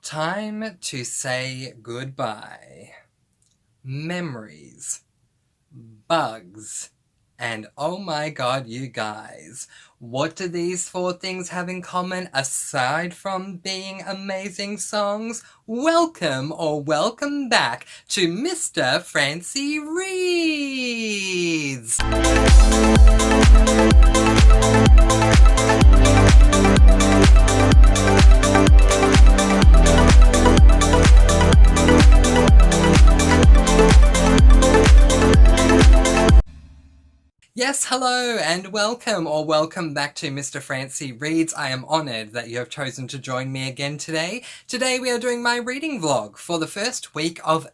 Time to say goodbye. Memories, bugs, and oh my god, you guys, what do these four things have in common aside from being amazing songs? Welcome or welcome back to Mr. Francy Reads! Yes, hello and welcome or welcome back to Mr. Francy Reads. I am honoured that you have chosen to join me again today. Today we are doing my reading vlog for the first week of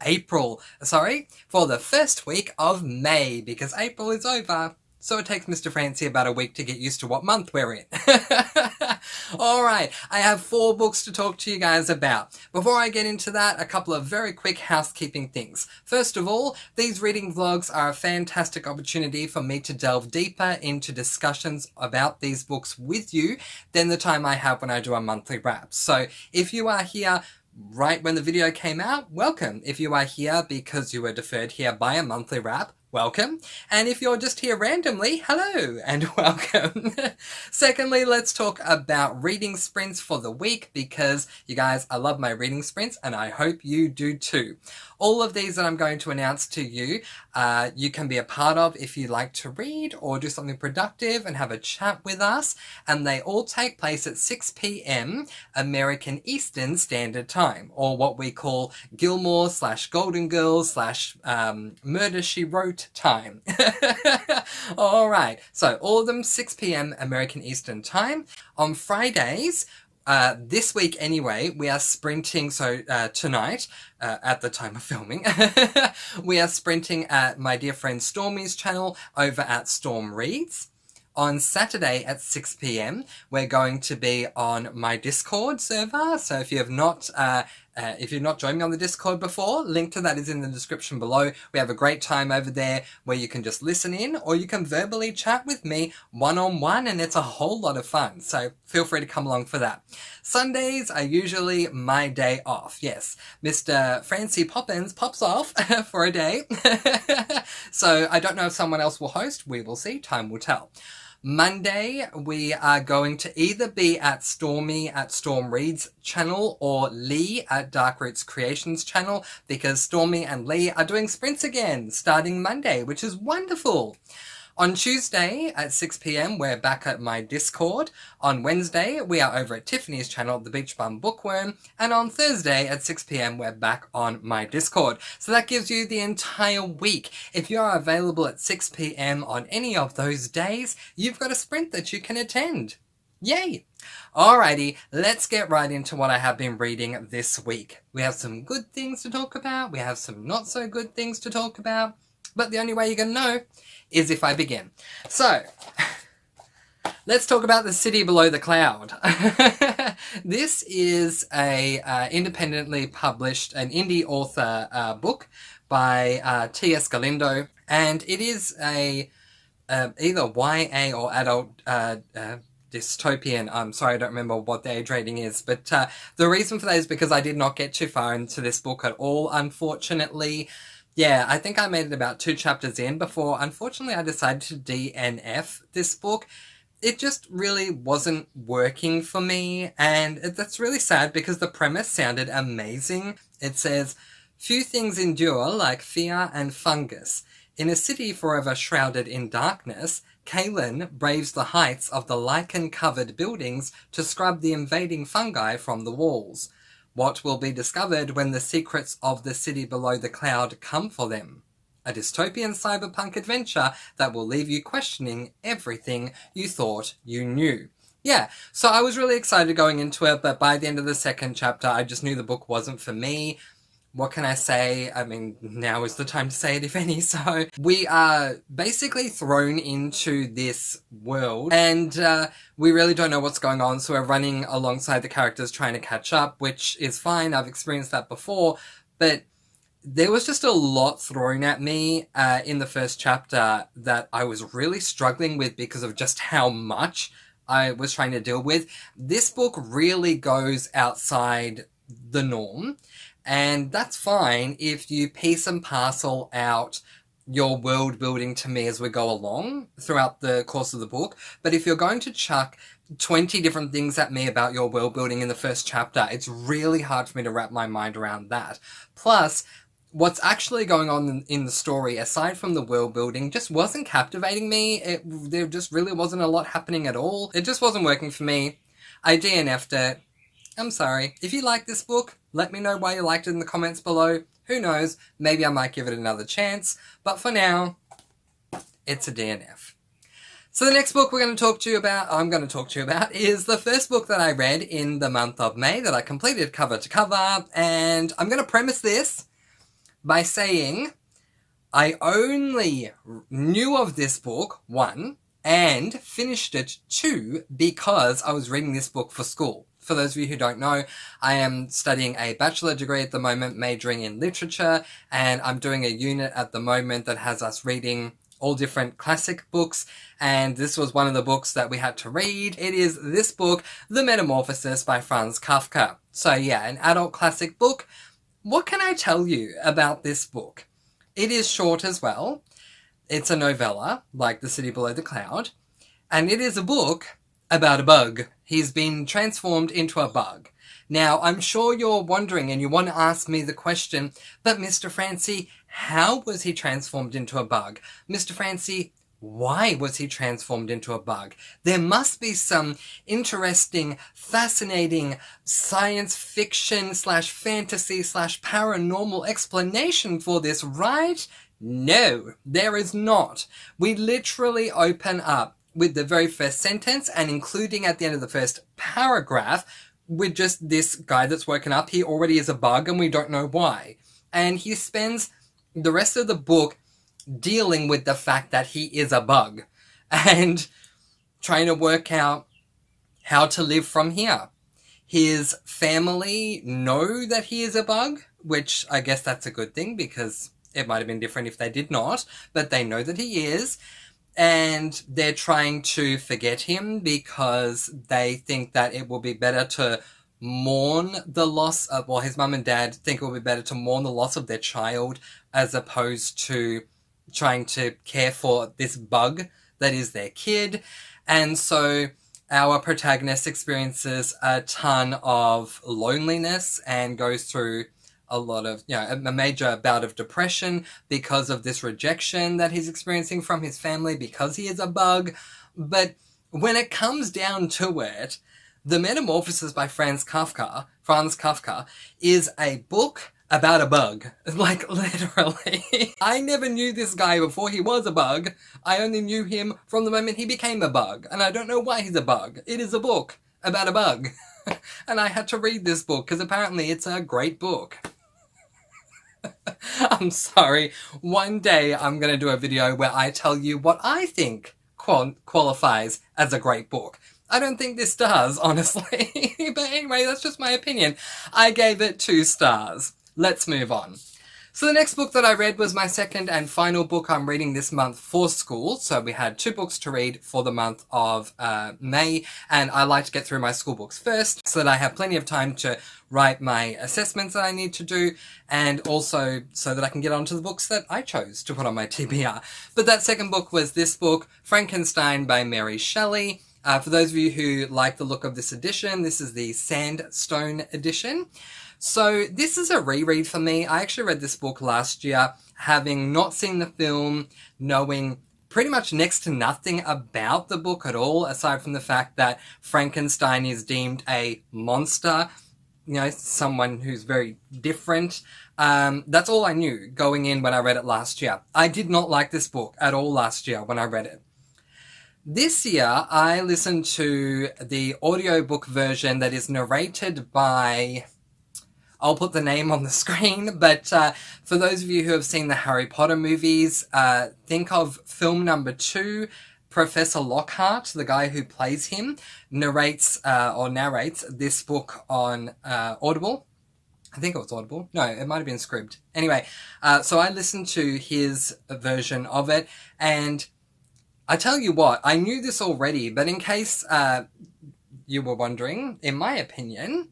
for the first week of May, because April is over. So it takes Mr. Francy about a week to get used to what month we're in. Alright, I have 4 books to talk to you guys about. Before I get into that, a couple of very quick housekeeping things. First of all, these reading vlogs are a fantastic opportunity for me to delve deeper into discussions about these books with you than the time I have when I do a monthly wrap. So if you are here right when the video came out, welcome. If you are here because you were deferred here by a monthly wrap, welcome. And if you're just here randomly, hello and welcome. Secondly, let's talk about reading sprints for the week, because you guys, I love my reading sprints and I hope you do too. All of these that I'm going to announce to you, you can be a part of if you like to read or do something productive and have a chat with us. And they all take place at 6 p.m. American Eastern Standard Time, or what we call Gilmore/Golden Girls/Murder, She Wrote time. Alright, so all of them 6 p.m. American Eastern Time. On Fridays, this week anyway, we are sprinting, so tonight, at the time of filming, we are sprinting at my dear friend Stormy's channel over at Storm Reads. On Saturday at 6 p.m, we're going to be on my Discord server, so if you've not joined me on the Discord before, link to that is in the description below. We have a great time over there where you can just listen in, or you can verbally chat with me one-on-one, and it's a whole lot of fun, so feel free to come along for that. Sundays are usually my day off. Yes, Mr. Francy Poppins pops off for a day. So I don't know if someone else will host. We will see. Time will tell. Monday, we are going to either be at Stormy at Storm Reads channel or Lee at Dark Roots Creations channel, because Stormy and Lee are doing sprints again starting Monday, which is wonderful. On Tuesday at 6 p.m, we're back at my Discord. On Wednesday, we are over at Tiffany's channel, The Beach Bum Bookworm. And on Thursday at 6 p.m, we're back on my Discord. So that gives you the entire week. If you are available at 6 p.m. on any of those days, you've got a sprint that you can attend. Yay! Alrighty, let's get right into what I have been reading this week. We have some good things to talk about. We have some not so good things to talk about. But the only way you're going to know is if I begin. So, let's talk about The City Below the Cloud. This is a independently published, an indie author book by T.S. Galindo, and it is a either YA or adult dystopian. I'm sorry, I don't remember what the age rating is, but the reason for that is because I did not get too far into this book at all, unfortunately. Yeah, I think I made it about 2 chapters in before, unfortunately, I decided to DNF this book. It just really wasn't working for me, and that's really sad because the premise sounded amazing. It says, "Few things endure like fear and fungus. In a city forever shrouded in darkness, Kaylin braves the heights of the lichen-covered buildings to scrub the invading fungi from the walls. What will be discovered when the secrets of the city below the cloud come for them? A dystopian cyberpunk adventure that will leave you questioning everything you thought you knew." Yeah, so I was really excited going into it, but by the end of the 2nd chapter, I just knew the book wasn't for me. What can I say? I mean, now is the time to say it, if any. So we are basically thrown into this world, and we really don't know what's going on. So we're running alongside the characters trying to catch up, which is fine. I've experienced that before, but there was just a lot thrown at me in the 1st chapter that I was really struggling with because of just how much I was trying to deal with. This book really goes outside the norm. And that's fine if you piece and parcel out your world building to me as we go along throughout the course of the book. But if you're going to chuck 20 different things at me about your world building in the first chapter, it's really hard for me to wrap my mind around that. Plus, what's actually going on in the story, aside from the world building, just wasn't captivating me. There just really wasn't a lot happening at all. It just wasn't working for me. I DNF'd it. I'm sorry. If you like this book, let me know why you liked it in the comments below. Who knows, maybe I might give it another chance. But for now, it's a DNF. So the next book I'm going to talk to you about, is the first book that I read in the month of May that I completed cover to cover. And I'm going to premise this by saying I only knew of this book, 1, and finished it, 2, because I was reading this book for school. For those of you who don't know, I am studying a bachelor degree at the moment, majoring in literature, and I'm doing a unit at the moment that has us reading all different classic books, and this was one of the books that we had to read. It is this book, The Metamorphosis by Franz Kafka. So yeah, an adult classic book. What can I tell you about this book? It is short as well. It's a novella, like The City Below the Cloud, and it is a book about a bug. He's been transformed into a bug. Now, I'm sure you're wondering and you want to ask me the question, but Mr. Francy, how was he transformed into a bug? Mr. Francy, why was he transformed into a bug? There must be some interesting, fascinating science fiction / fantasy / paranormal explanation for this, right? No, there is not. We literally open up with the very first sentence and including at the end of the first paragraph with just this guy that's woken up. He already is a bug and we don't know why. And he spends the rest of the book dealing with the fact that he is a bug and trying to work out how to live from here. His family know that he is a bug, which I guess that's a good thing because it might have been different if they did not, but they know that he is. And they're trying to forget him because they think that it will be better to mourn the loss of, well, his mum and dad think it will be better to mourn the loss of their child as opposed to trying to care for this bug that is their kid. And so our protagonist experiences a ton of loneliness and goes through a lot of, a major bout of depression because of this rejection that he's experiencing from his family because he is a bug. But when it comes down to it, The Metamorphosis by Franz Kafka is a book about a bug. Like, literally. I never knew this guy before he was a bug. I only knew him from the moment he became a bug. And I don't know why he's a bug. It is a book about a bug. And I had to read this book because apparently it's a great book. I'm sorry. One day I'm going to do a video where I tell you what I think qualifies as a great book. I don't think this does, honestly. But anyway, that's just my opinion. I gave it 2 stars. Let's move on. So the next book that I read was my second and final book I'm reading this month for school. So we had 2 books to read for the month of May, and I like to get through my school books first so that I have plenty of time to write my assessments that I need to do, and also so that I can get onto the books that I chose to put on my TBR. But that second book was this book, Frankenstein by Mary Shelley. For those of you who like the look of this edition, this is the Sandstone edition. So this is a reread for me. I actually read this book last year, having not seen the film, knowing pretty much next to nothing about the book at all, aside from the fact that Frankenstein is deemed a monster, someone who's very different. That's all I knew going in when I read it last year. I did not like this book at all last year when I read it. This year, I listened to the audiobook version that is narrated by... I'll put the name on the screen, but for those of you who have seen the Harry Potter movies, think of film number 2, Professor Lockhart, the guy who plays him, narrates this book on Audible. I think it was Audible. No, it might have been Scribd. Anyway, so I listened to his version of it, and I tell you what, I knew this already, but in case you were wondering, in my opinion,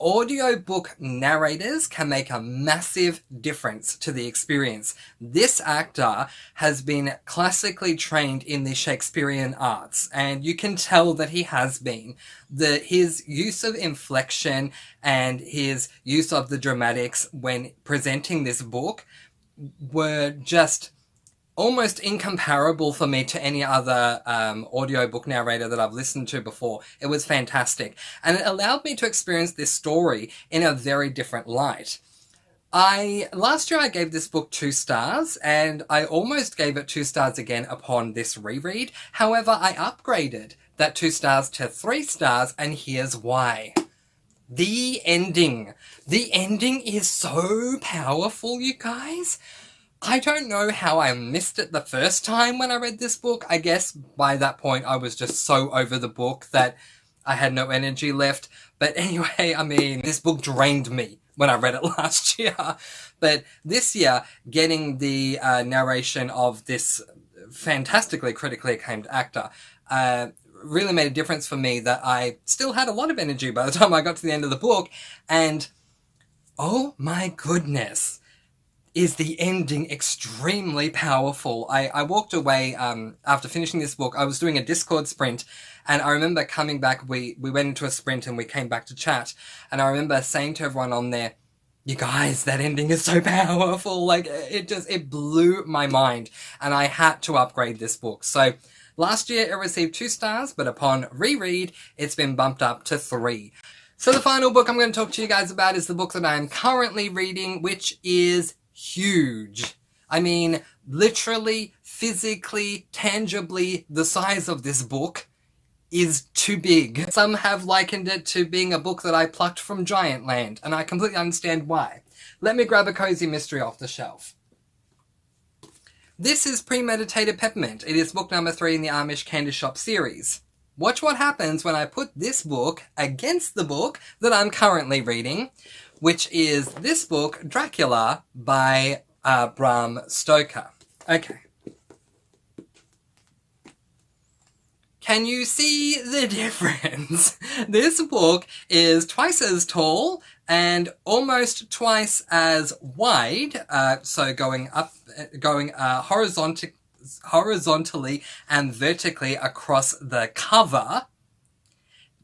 Audiobook narrators can make a massive difference to the experience. This actor has been classically trained in the Shakespearean arts, and you can tell that he has been. His use of inflection and his use of the dramatics when presenting this book were just almost incomparable for me to any other audiobook narrator that I've listened to before. It was fantastic. And it allowed me to experience this story in a very different light. Last year I gave this book 2 stars, and I almost gave it 2 stars again upon this reread. However, I upgraded that 2 stars to 3 stars, and here's why. The ending. The ending is so powerful, you guys. I don't know how I missed it the first time when I read this book. I guess by that point I was just so over the book that I had no energy left. But anyway, I mean, this book drained me when I read it last year. But this year, getting the narration of this fantastically critically acclaimed actor really made a difference for me, that I still had a lot of energy by the time I got to the end of the book. And oh my goodness, is the ending extremely powerful. I walked away after finishing this book. I was doing a Discord sprint, and I remember coming back. We went into a sprint and we came back to chat, and I remember saying to everyone on there, you guys, that ending is so powerful. Like, it blew my mind, and I had to upgrade this book. So last year it received 2 stars, but upon reread it's been bumped up to 3. So the final book I'm going to talk to you guys about is the book that I'm currently reading, which is huge. I mean, literally, physically, tangibly, the size of this book is too big. Some have likened it to being a book that I plucked from Giantland, and I completely understand why. Let me grab a cozy mystery off the shelf. This is Premeditated Peppermint. It is book number 3 in the Amish Candy Shop series. Watch what happens when I put this book against the book that I'm currently reading, which is this book, Dracula, by Bram Stoker. Okay. Can you see the difference? This book is twice as tall and almost twice as wide, so going horizontally and vertically across the cover.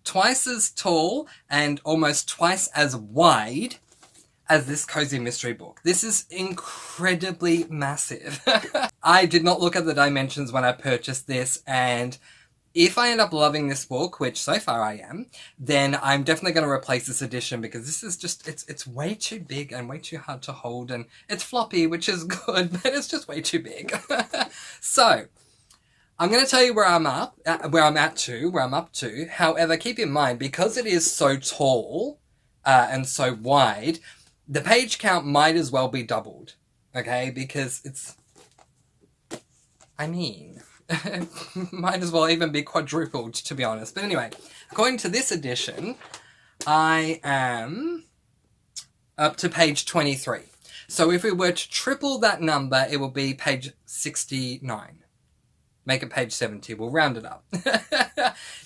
Twice as tall and almost twice as wide as this cozy mystery book. This is incredibly massive. I did not look at the dimensions when I purchased this, and if I end up loving this book, which so far I am, then I'm definitely going to replace this edition, because this is just, it's way too big and way too hard to hold, and it's floppy, which is good, but it's just way too big. So I'm going to tell you where I'm up to. However, keep in mind, because it is so tall and so wide, the page count might as well be doubled, okay? Because it's, I mean, might as well even be quadrupled, to be honest. But anyway, according to this edition, I am up to page 23. So if we were to triple that number, it will be page 69. Make it page 70. We'll round it up.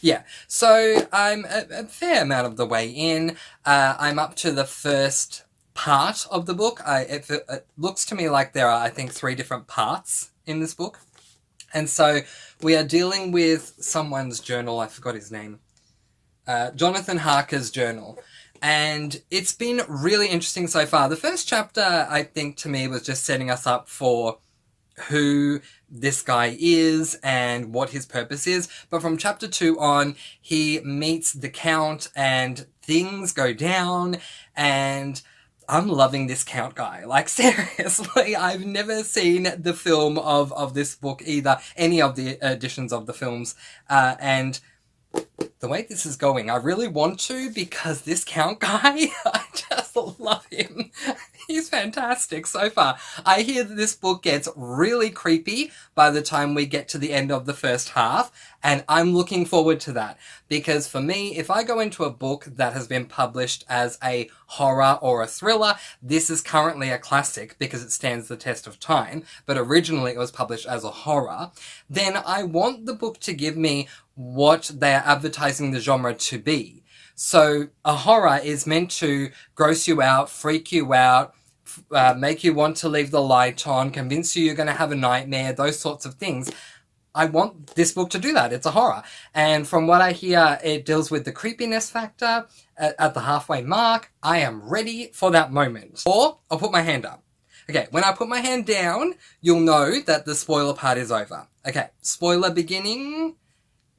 Yeah, so I'm a fair amount of the way in. I'm up to the first part of the book. It looks to me like there are, I think, 3 different parts in this book. And so we are dealing with someone's journal. I forgot his name. Jonathan Harker's journal. And it's been really interesting so far. The first chapter, I think, to me, was just setting us up for who this guy is and what his purpose is. But from chapter 2 on, he meets the Count and things go down, and I'm loving this Count guy. Like, seriously, I've never seen the film of this book either, any of the editions of the films, and the way this is going, I really want to, because this Count guy, I just love him. He's fantastic so far. I hear that this book gets really creepy by the time we get to the end of the first half, and I'm looking forward to that. Because for me, if I go into a book that has been published as a horror or a thriller, this is currently a classic because it stands the test of time, but originally it was published as a horror, then I want the book to give me what they are advertising the genre to be. So a horror is meant to gross you out, freak you out, make you want to leave the light on, convince you you're going to have a nightmare, those sorts of things. I want this book to do that. It's a horror. And from what I hear, it deals with the creepiness factor at the halfway mark. I am ready for that moment. Or I'll put my hand up. Okay, when I put my hand down, you'll know that the spoiler part is over. Okay, spoiler beginning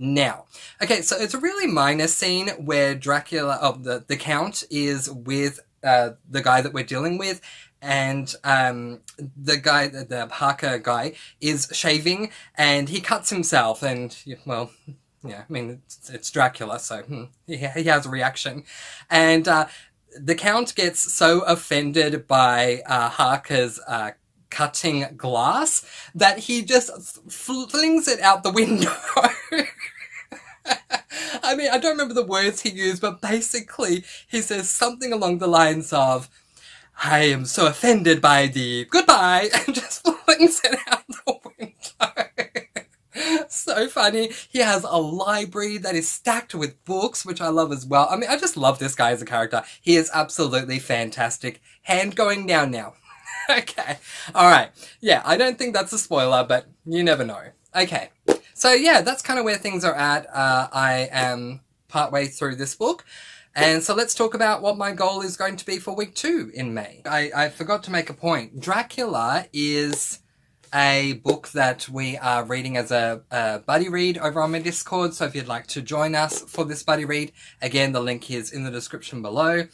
now. Okay, so it's a really minor scene where Dracula, the Count, is with the guy that we're dealing with, and the Parker guy is shaving, and he cuts himself, and, well, yeah, I mean, it's Dracula, so he has a reaction. And the Count gets so offended by Harker's cutting glass that he just flings it out the window. I mean, I don't remember the words he used, but basically he says something along the lines of, I am so offended by the goodbye, and just flings it out the window. So funny. He has a library that is stacked with books, which I love as well. I mean, I just love this guy as a character. He is absolutely fantastic. Hand going down now. Okay. Alright. Yeah, I don't think that's a spoiler, but you never know. Okay. So yeah, that's kind of where things are at. I am partway through this book. And so let's talk about what my goal is going to be for week 2 in May. I forgot to make a point. Dracula is a book that we are reading as a buddy read over on my Discord. So if you'd like to join us for this buddy read, again, the link is in the description below.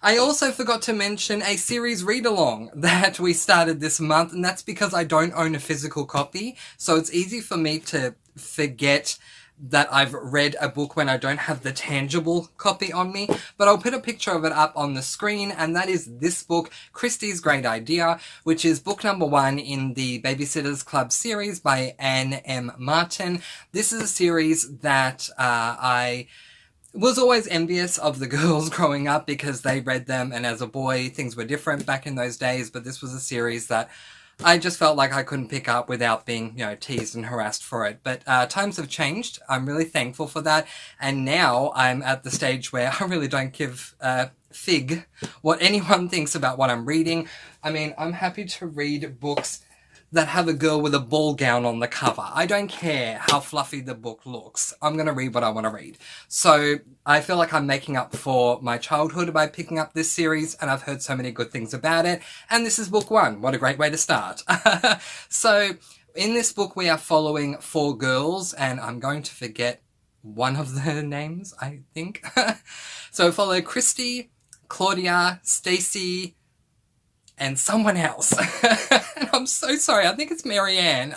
I also forgot to mention a series read-along that we started this month, and that's because I don't own a physical copy. So it's easy for me to forget that I've read a book when I don't have the tangible copy on me, but I'll put a picture of it up on the screen, and that is this book, Christie's Great Idea, which is book number 1 in the Babysitters Club series by Anne M. Martin. This is a series that I was always envious of the girls growing up because they read them, and as a boy things were different back in those days, but this was a series that I just felt like I couldn't pick up without being, teased and harassed for it. But times have changed. I'm really thankful for that. And now I'm at the stage where I really don't give a fig what anyone thinks about what I'm reading. I mean, I'm happy to read books that have a girl with a ball gown on the cover. I don't care how fluffy the book looks. I'm going to read what I want to read. So I feel like I'm making up for my childhood by picking up this series, and I've heard so many good things about it. And this is book 1. What a great way to start. So in this book, we are following 4 girls, and I'm going to forget one of the names, I think. So we follow Christy, Claudia, Stacy, and someone else. And I'm so sorry. I think it's Marianne,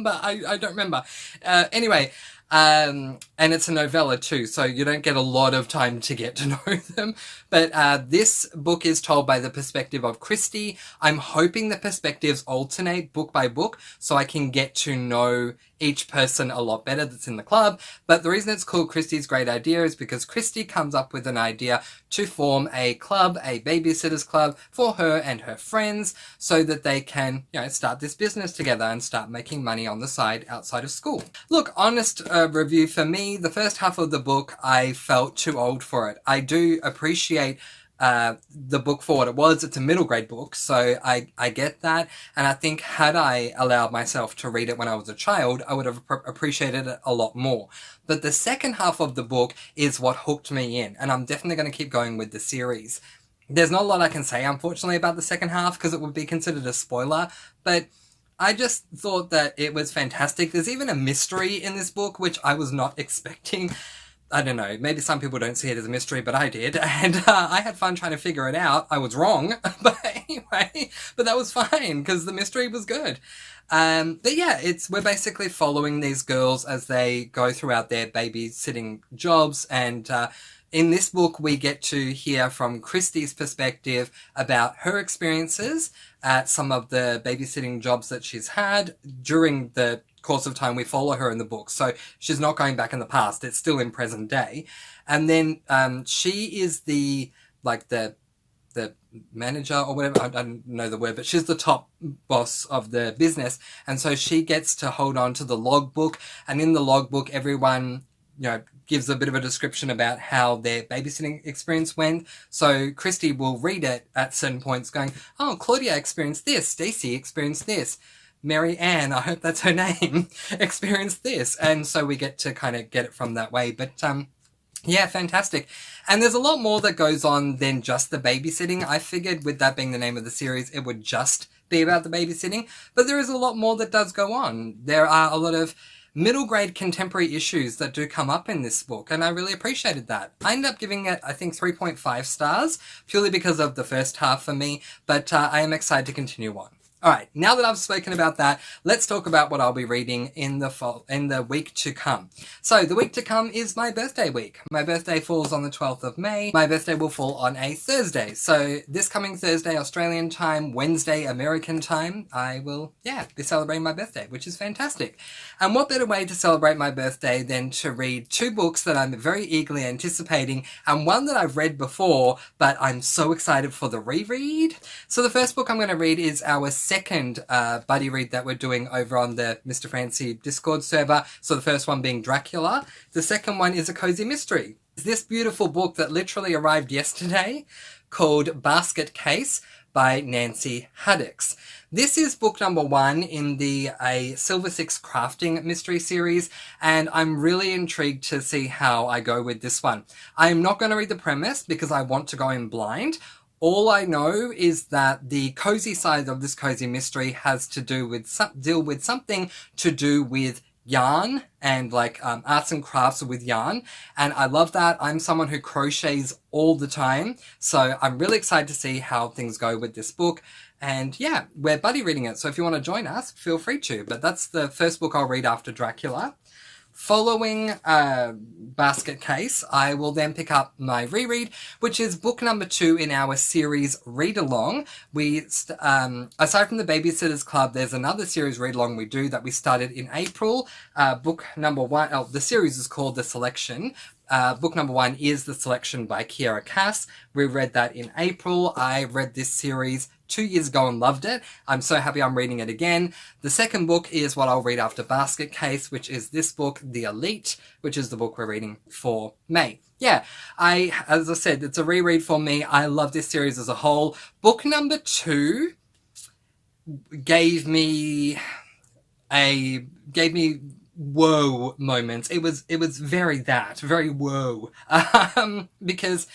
but I don't remember. Anyway, and it's a novella too, so you don't get a lot of time to get to know them. But this book is told by the perspective of Christy. I'm hoping the perspectives alternate book by book so I can get to know each person a lot better that's in the club. But the reason it's called Christy's Great Idea is because Christy comes up with an idea to form a club, a babysitters club for her and her friends so that they can, start this business together and start making money on the side outside of school. Look, honest review for me, the first half of the book, I felt too old for it. I do appreciate the book for what it was. It's a middle grade book, so I get that, and I think had I allowed myself to read it when I was a child, I would have appreciated it a lot more. But the second half of the book is what hooked me in, and I'm definitely going to keep going with the series. There's not a lot I can say, unfortunately, about the second half because it would be considered a spoiler, but I just thought that it was fantastic. There's even a mystery in this book, which I was not expecting. I don't know, maybe some people don't see it as a mystery, but I did, and I had fun trying to figure it out. I was wrong, but anyway, but that was fine, because the mystery was good. But yeah, we're basically following these girls as they go throughout their babysitting jobs, and in this book we get to hear from Christy's perspective about her experiences at some of the babysitting jobs that she's had during the course of time we follow her in the book. So she's not going back in the past, it's still in present day. And then she is the manager or whatever, I don't know the word, but she's the top boss of the business, and so she gets to hold on to the logbook, and in the logbook everyone gives a bit of a description about how their babysitting experience went. So Christy will read it at certain points going, oh, Claudia experienced this, Stacey experienced this, Mary Ann, I hope that's her name, experienced this. And so we get to kind of get it from that way. But yeah, fantastic. And there's a lot more that goes on than just the babysitting. I figured with that being the name of the series, it would just be about the babysitting. But there is a lot more that does go on. There are a lot of middle grade contemporary issues that do come up in this book, and I really appreciated that. I ended up giving it, I think, 3.5 stars, purely because of the first half for me, but I am excited to continue on. Alright, now that I've spoken about that, let's talk about what I'll be reading in the week to come. So, the week to come is my birthday week. My birthday falls on the 12th of May. My birthday will fall on a Thursday. So, this coming Thursday, Australian time, Wednesday, American time, I will, be celebrating my birthday, which is fantastic. And what better way to celebrate my birthday than to read two books that I'm very eagerly anticipating, and one that I've read before, but I'm so excited for the reread. So, the first book I'm going to read is our second buddy read that we're doing over on the Mr. Francy Discord server. So the first one being Dracula. The second one is a cozy mystery. This beautiful book that literally arrived yesterday called Basket Case by Nancy Haddix. This is book number 1 in the Silver Six Crafting mystery series, and I'm really intrigued to see how I go with this one. I'm not going to read the premise because I want to go in blind. All I know is that the cozy side of this cozy mystery has to do with something to do with yarn and like arts and crafts with yarn, and I love that. I'm someone who crochets all the time, so I'm really excited to see how things go with this book. And yeah, we're buddy reading it, so if you want to join us, feel free to. But that's the first book I'll read after Dracula. Following Basket Case, I will then pick up my reread, which is book number 2 in our series Read Along. We, aside from the Babysitters Club, there's another series Read Along we do that we started in April. Book number 1, the series is called The Selection. Book number 1 is The Selection by Kiera Cass. We read that in April. I read this series 2 years ago and loved it. I'm so happy I'm reading it again. The second book is what I'll read after Basket Case, which is this book, The Elite, which is the book we're reading for May. Yeah, as I said, it's a reread for me. I love this series as a whole. Book number 2 gave me whoa moments. It was very whoa. Because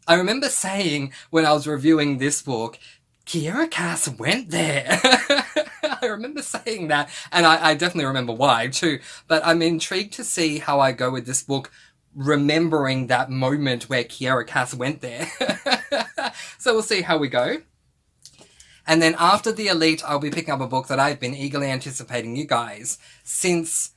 I remember saying when I was reviewing this book, Kiera Cass went there. I remember saying that, and I definitely remember why too, but I'm intrigued to see how I go with this book, remembering that moment where Kiera Cass went there. So we'll see how we go. And then after The Elite, I'll be picking up a book that I've been eagerly anticipating, you guys, since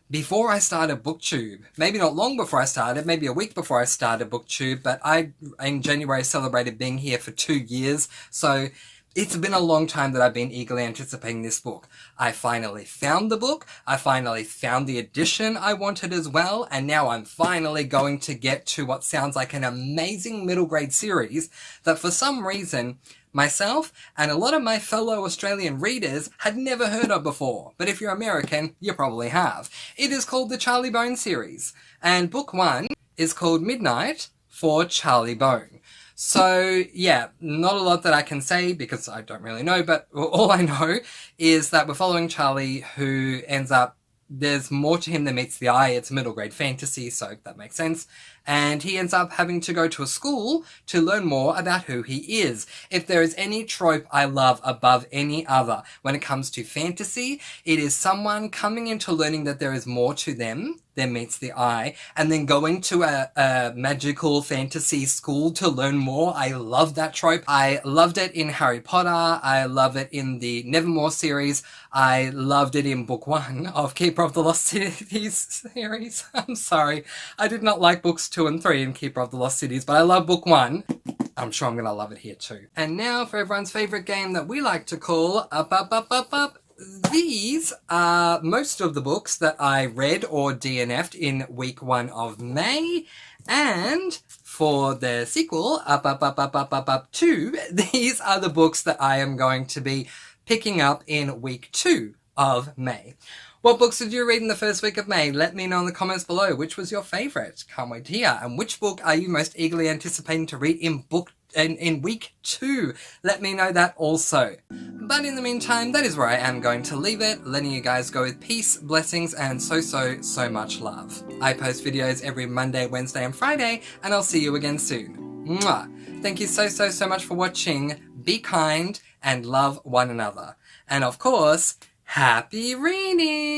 before I started BookTube. Maybe not long before I started, maybe a week before I started BookTube, but I, in January, celebrated being here for 2 years, so it's been a long time that I've been eagerly anticipating this book. I finally found the book, I finally found the edition I wanted as well, and now I'm finally going to get to what sounds like an amazing middle grade series that for some reason myself and a lot of my fellow Australian readers had never heard of before. But if you're American, you probably have. It is called the Charlie Bone series, and book 1 is called Midnight for Charlie Bone. So yeah, not a lot that I can say because I don't really know, but all I know is that we're following Charlie, who ends up, there's more to him than meets the eye. It's middle grade fantasy, so that makes sense. And he ends up having to go to a school to learn more about who he is. If there is any trope I love above any other when it comes to fantasy, it is someone coming into learning that there is more to them than meets the eye, and then going to a magical fantasy school to learn more. I love that trope. I loved it in Harry Potter. I love it in the Nevermore series. I loved it in book 1 of Keeper of the Lost Cities series. I'm sorry. I did not like books 2 and 3 in Keeper of the Lost Cities, but I love book 1. I'm sure I'm gonna love it here too. And now for everyone's favorite game that we like to call Up. These are most of the books that I read or DNF'd in week 1 of May, and for the sequel, Up 2, these are the books that I am going to be picking up in week 2 of May. What books did you read in the first week of May? Let me know in the comments below. Which was your favourite? Can't wait to hear. And which book are you most eagerly anticipating to read in week 2? Let me know that also. But in the meantime, that is where I am going to leave it, letting you guys go with peace, blessings, and so much love. I post videos every Monday, Wednesday, and Friday, and I'll see you again soon. Mwah! Thank you so much for watching. Be kind and love one another. And of course, happy reading!